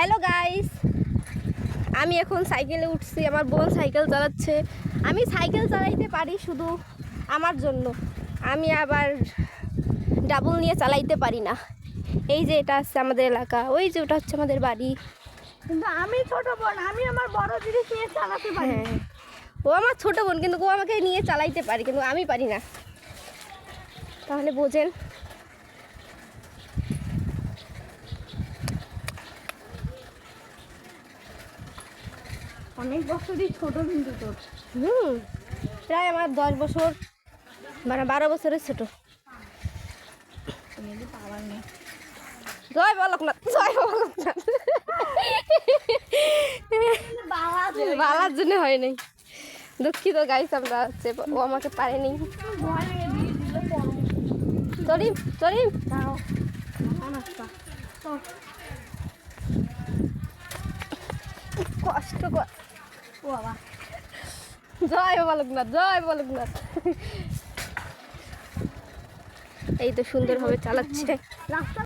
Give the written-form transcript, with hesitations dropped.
Hello guys, আমি এখন সাইকেলে উঠছি। আমার বোন সাইকেল চালাচ্ছে। আমি সাইকেল চালাইতে পারি শুধু আমার জন্য, আমি আবার ডাবল নিয়ে চালাইতে পারি না। এই যে এটা হচ্ছে আমাদের এলাকা, ওই যে ওটা হচ্ছে আমাদের বাড়ি। কিন্তু আমি ছোট বোন, আমি আমার বড় জিনিস নিয়ে চালাতে পারি। হ্যাঁ, ও আমার ছোট বোন, কিন্তু ও আমাকে নিয়ে চালাইতে পারি, কিন্তু আমি পারি না। তাহলে বোঝেন। অনেক বছরই ছোট কিন্তু তোর। প্রায় আমার 10 বছর, মানে 12 বছরের ছোট। পাওয়ার নেই। জয় বলকনাথ, জয় বলকনাথ। বালার জন্য হয় নাই, দুঃখিত গাইস। আমরা হচ্ছে ও আমাকে পারেনি। চলিম চলিম কষ্ট কর। ও বাবা, জয় বলকনাথ, জয় বলকনাথ। এই তো সুন্দরভাবে চালাচ্ছে। রাস্তা